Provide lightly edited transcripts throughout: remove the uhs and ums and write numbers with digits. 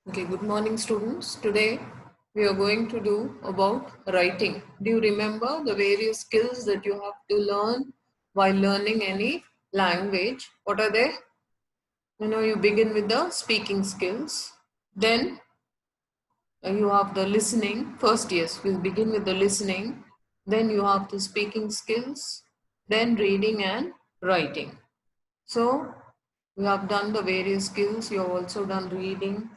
Okay, good morning students. Today we are going to do about writing. Do you remember the various skills that you have to learn while learning any language? What are they? You begin with the speaking skills. Then you have the listening. First, yes, we'll begin with the listening. Then you have the speaking skills. Then reading and writing. So we have done the various skills. You have also done reading.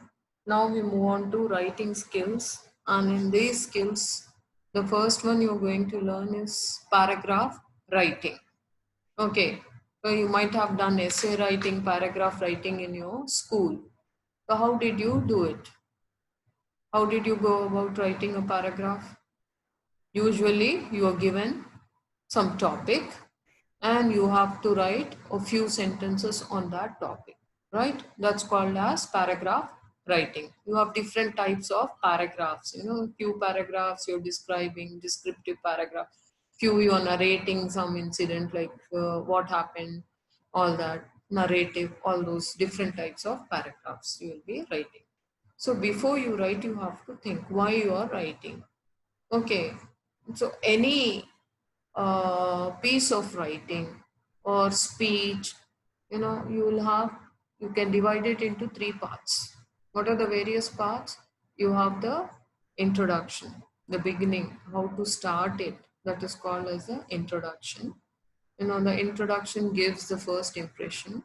Now we move on to writing skills. And in these skills, the first one you're going to learn is paragraph writing. Okay. So you might have done essay writing, paragraph writing in your school. So how did you do it? How did you go about writing a paragraph? Usually you are given some topic and you have to write a few sentences on that topic, right? That's called as paragraph writing. You have different types of paragraphs. Few paragraphs you're describing, descriptive paragraph. Few you are narrating some incident like what happened, all that, narrative, all those different types of paragraphs you will be writing. So before you write, you have to think why you are writing. Okay, so any piece of writing or speech, you can divide it into three parts. What are the various parts? You have the introduction, the beginning, how to start it. That is called as the introduction. The introduction gives the first impression.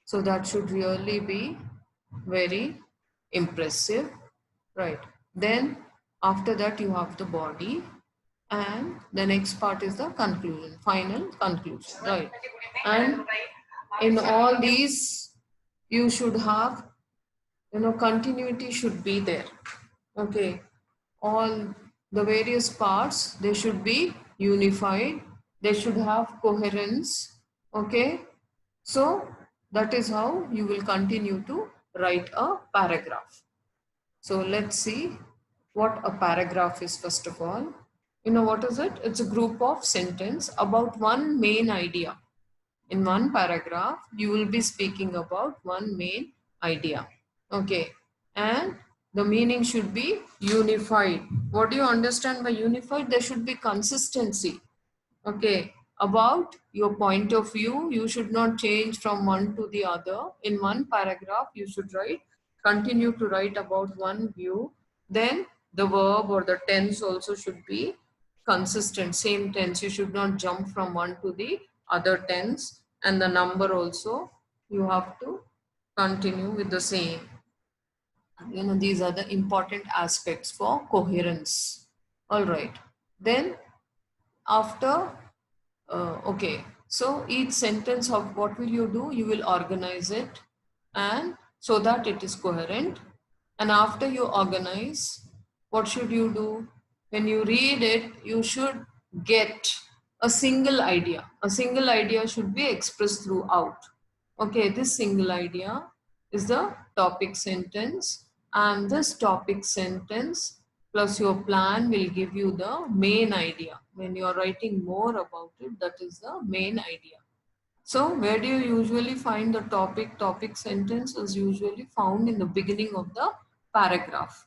So that should really be very impressive, right? Then after that you have the body, and the next part is the conclusion, final conclusion, right? And in all these you should have, continuity should be there. Okay, all the various parts, they should be unified, they should have coherence. Okay, so that is how you will continue to write a paragraph. So let's see what a paragraph is first of all. What is it? It's a group of sentence about one main idea. In one paragraph, you will be speaking about one main idea. Okay. And the meaning should be unified. What do you understand by unified? There should be consistency. Okay. About your point of view, you should not change from one to the other. In one paragraph, you should continue to write about one view. Then the verb or the tense also should be consistent, same tense. You should not jump from one to the other tense. And the number also, you have to continue with the same. These are the important aspects for coherence. All right. Then after okay, so each sentence of what will you do? You will organize it, and so that it is coherent. And after you organize, what should you do? When you read it, you should get a single idea. A single idea should be expressed throughout. Okay, this single idea is the topic sentence, and this topic sentence plus your plan will give you the main idea. When you are writing more about it, that is the main idea. So where do you usually find the topic sentence is usually found in the beginning of the paragraph.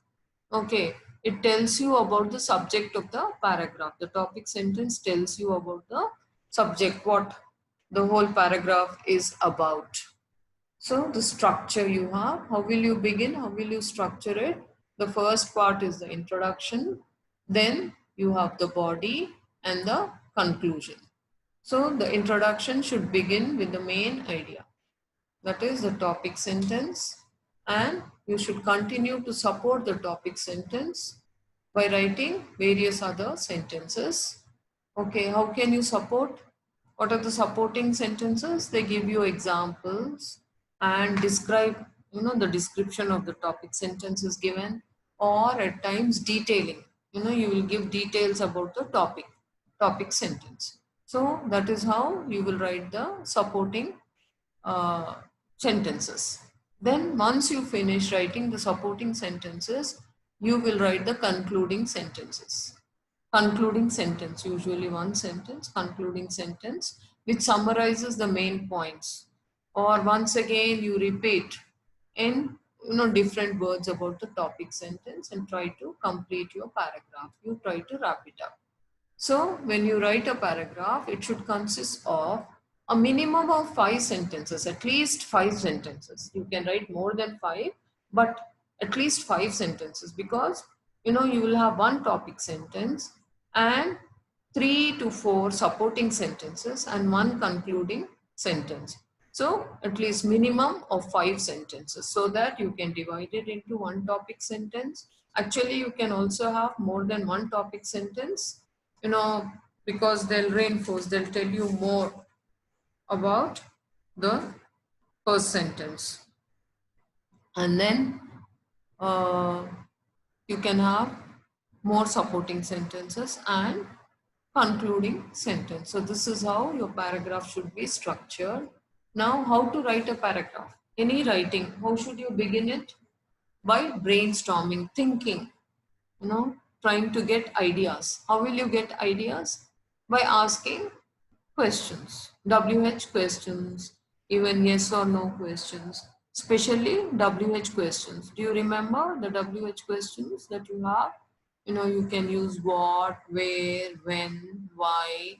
Okay, it tells you about the subject of the paragraph. The topic sentence tells you about the subject, what the whole paragraph is about. So the structure you have, how will you begin? How will you structure it? The first part is the introduction, then you have the body and the conclusion. So the introduction should begin with the main idea. That is the topic sentence, and you should continue to support the topic sentence by writing various other sentences. Okay, how can you support? What are the supporting sentences? They give you examples and describe, the description of the topic sentence is given, or at times detailing. You will give details about the topic sentence. So that is how you will write the supporting uh, sentences. Then once you finish writing the supporting sentences, you will write the concluding sentences. Concluding sentence, usually one sentence, concluding sentence, which summarizes the main points. Or once again, you repeat in different words about the topic sentence and try to complete your paragraph. You try to wrap it up. So when you write a paragraph, it should consist of a minimum of 5 sentences, at least 5 sentences. You can write more than 5, but at least 5 sentences, because you will have one topic sentence and 3 to 4 supporting sentences and one concluding sentence. So at least minimum of 5 sentences, so that you can divide it into one topic sentence. Actually, you can also have more than one topic sentence, you know, because they'll tell you more about the first sentence. And then you can have more supporting sentences and concluding sentence. So this is how your paragraph should be structured. Now, how to write a paragraph? Any writing, how should you begin it? By brainstorming, thinking, trying to get ideas. How will you get ideas? By asking questions, WH questions, even yes or no questions, especially WH questions. Do you remember the WH questions that you have? You can use what, where, when, why,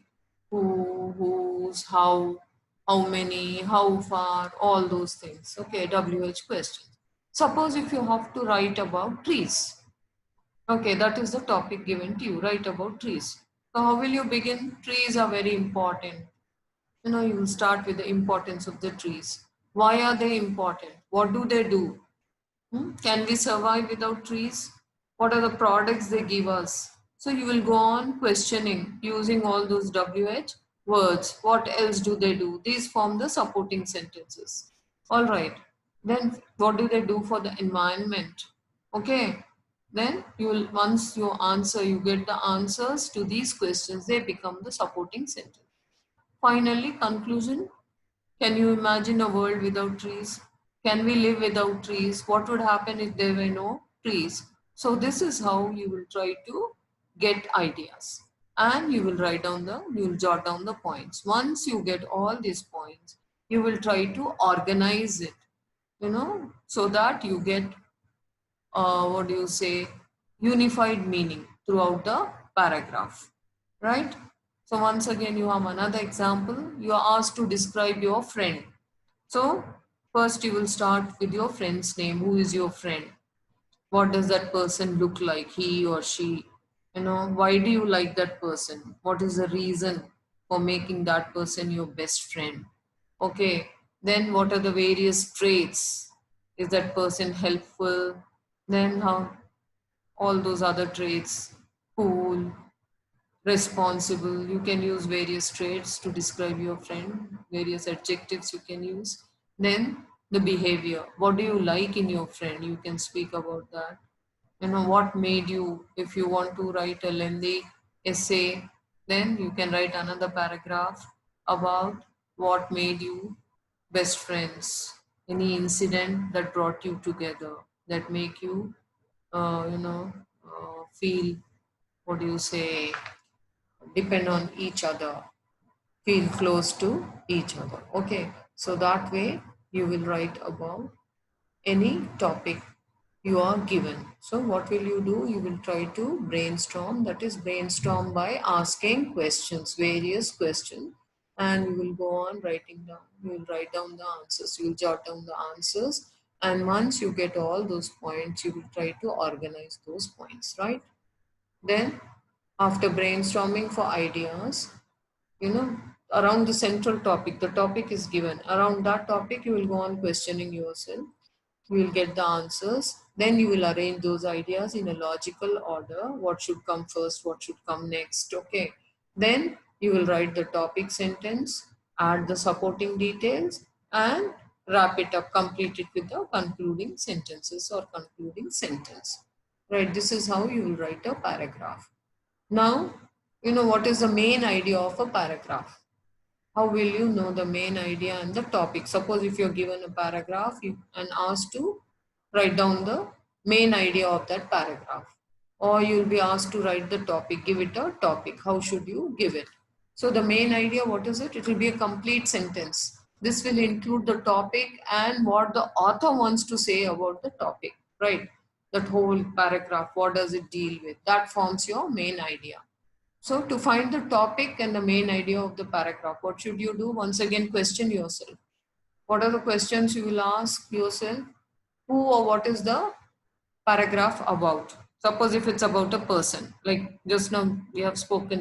who, whose, how many, how far, all those things. Okay, WH questions. Suppose if you have to write about trees. Okay, that is the topic given to you. Write about trees. So how will you begin? Trees are very important. You will start with the importance of the trees. Why are they important? What do they do? Can we survive without trees? What are the products they give us? So you will go on questioning using all those WH words. What else do they do? These form the supporting sentences. All right. Then what do they do for the environment? Okay. Then once you get the answers to these questions, they become the supporting sentence. Finally, conclusion. Can you imagine a world without trees? Can we live without trees? What would happen if there were no trees? So this is how you will try to get ideas, and you will jot down the points. Once you get all these points, you will try to organize it, so that you get, what do you say, unified meaning throughout the paragraph, right? So once again, you have another example. You are asked to describe your friend. So first you will start with your friend's name. Who is your friend? What does that person look like, he or she? Why do you like that person? What is the reason for making that person your best friend? Okay, then what are the various traits? Is that person helpful? Then how all those other traits, cool, responsible. You can use various traits to describe your friend, various adjectives you can use. Then the behavior. What do you like in your friend? You can speak about that. What made you, if you want to write a lengthy essay, then you can write another paragraph about what made you best friends. Any incident that brought you together, that make you, feel, what do you say, depend on each other, feel close to each other. Okay, so that way you will write about any topic you are given. So what will you do? You will try to brainstorm. That is, brainstorm by asking questions, various questions, and you will go on writing down. You will write down the answers. You will jot down the answers, and once you get all those points, you will try to organize those points, right? Then after brainstorming for ideas, you know around the central topic, the topic is given. Around that topic, you will go on questioning yourself. You will get the answers. Then you will arrange those ideas in a logical order. What should come first, what should come next. Okay, then you will write the topic sentence, add the supporting details, and wrap it up, complete it with the concluding sentences or concluding sentence. Right, this is how you will write a paragraph. Now, what is the main idea of a paragraph? How will you know the main idea and the topic? Suppose if you're given a paragraph and asked to write down the main idea of that paragraph, or you'll be asked to write the topic, give it a topic. How should you give it? So the main idea, what is it? It will be a complete sentence. This will include the topic and what the author wants to say about the topic, right? That whole paragraph, what does it deal with? That forms your main idea. So to find the topic and the main idea of the paragraph, what should you do? Once again, question yourself. What are the questions you will ask yourself? Who or what is the paragraph about? Suppose if it's about a person, like just now we have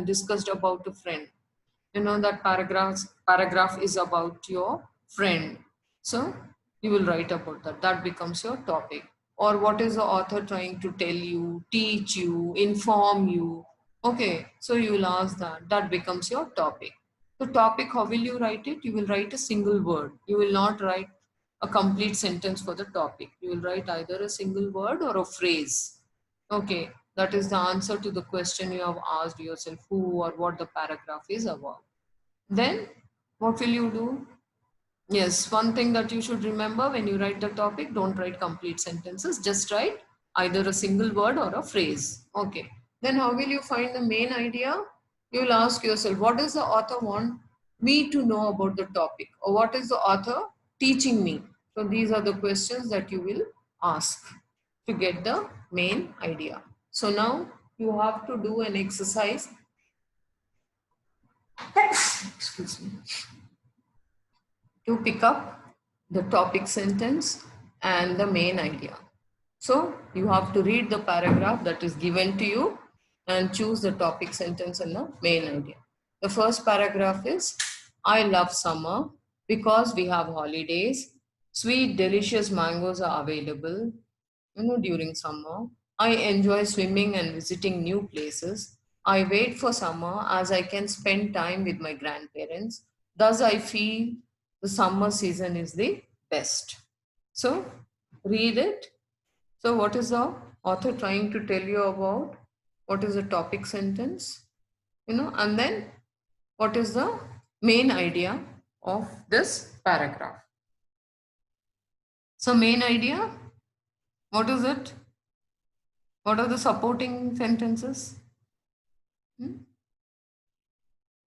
discussed about a friend. You know that paragraph is about your friend. So you will write about that. That becomes your topic. Or what is the author trying to tell you, teach you, inform you? Okay, so you will ask that. That becomes your topic. The topic, how will you write it? You will write a single word. You will not write a complete sentence for the topic. You will write either a single word or a phrase. Okay, that is the answer to the question you have asked yourself, who or what the paragraph is about. Then, what will you do? Yes, one thing that you should remember when you write the topic, don't write complete sentences, just write either a single word or a phrase. Okay. Then, how will you find the main idea? You will ask yourself, what does the author want me to know about the topic? Or what is the author teaching me? So, these are the questions that you will ask to get the main idea. So, now you have to do an exercise. Excuse me. To pick up the topic sentence and the main idea. So you have to read the paragraph that is given to you and choose the topic sentence and the main idea. The first paragraph is, I love summer because we have holidays. Sweet, delicious mangoes are available, during summer. I enjoy swimming and visiting new places. I wait for summer as I can spend time with my grandparents. Thus, I feel the summer season is the best. So, read it. So, what is the author trying to tell you about? What is the topic sentence? And then what is the main idea of this paragraph? So, main idea, what is it? What are the supporting sentences?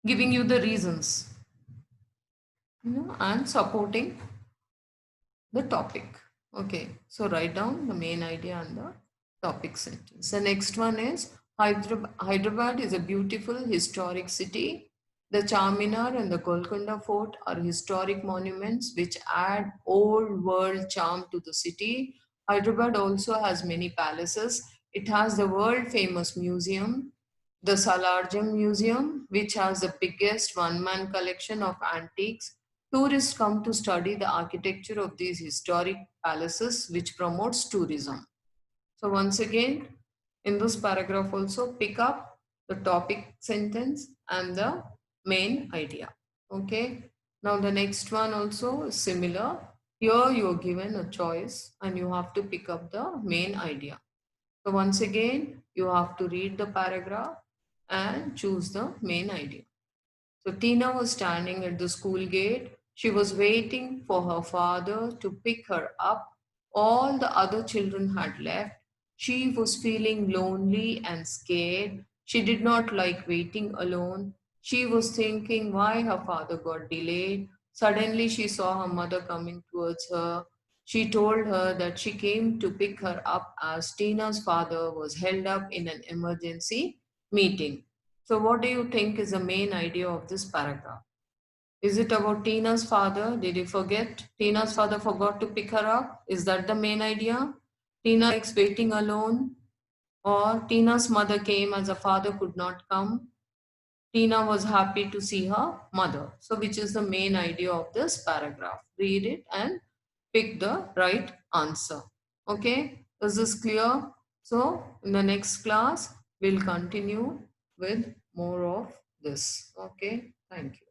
Giving you the reasons, and supporting the topic. Okay, so write down the main idea and the topic sentence. The next one is, Hyderabad is a beautiful historic city. The Charminar and the Golconda Fort are historic monuments which add old world charm to the city. Hyderabad also has many palaces. It has the world famous museum, the Salarjung Museum, which has the biggest one-man collection of antiques. Tourists come to study the architecture of these historic palaces, which promotes tourism. So once again, in this paragraph also pick up the topic sentence and the main idea. Okay. Now the next one also is similar. Here you are given a choice and you have to pick up the main idea. So once again, you have to read the paragraph and choose the main idea. So Tina was standing at the school gate. She was waiting for her father to pick her up. All the other children had left. She was feeling lonely and scared. She did not like waiting alone. She was thinking why her father got delayed. Suddenly, she saw her mother coming towards her. She told her that she came to pick her up as Tina's father was held up in an emergency meeting. So, what do you think is the main idea of this paragraph? Is it about Tina's father? Did he forget? Tina's father forgot to pick her up? Is that the main idea? Tina likes waiting alone? Or Tina's mother came as her father could not come? Tina was happy to see her mother. So, which is the main idea of this paragraph? Read it and pick the right answer. Okay, is this clear? So, in the next class, we'll continue with more of this. Okay, thank you.